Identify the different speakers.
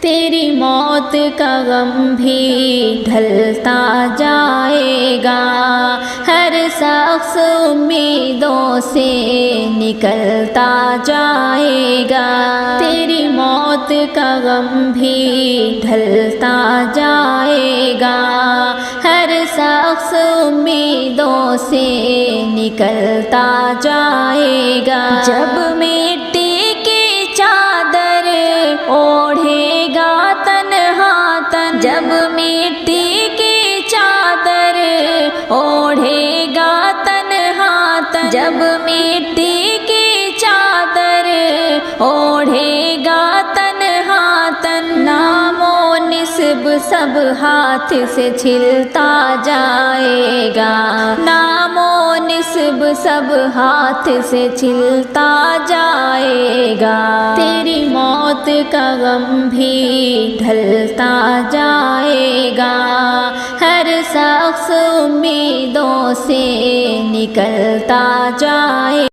Speaker 1: تیری موت کا غم بھی ڈھلتا جائے گا، ہر شخص امیدوں سے نکلتا جائے گا۔ تیری موت کا غم بھی ڈھلتا جائے گا، ہر شخص امیدوں سے نکلتا جائے گا۔ جب مٹی کی چادر اوڑھے گا تنہا تن، جب مٹی کی چادر اوڑھے گا تنہا تن، جب مٹی کی چادر اوڑھے گا تنہا تن، نام و نسب سب ہاتھ سے چھلتا جائے گا، نام و نسب سب ہاتھ سے چھلتا جائے گا۔ تیری موت کا غم بھی ڈھلتا جائے گا، ہر شخص امیدوں سے نکلتا جائے گا۔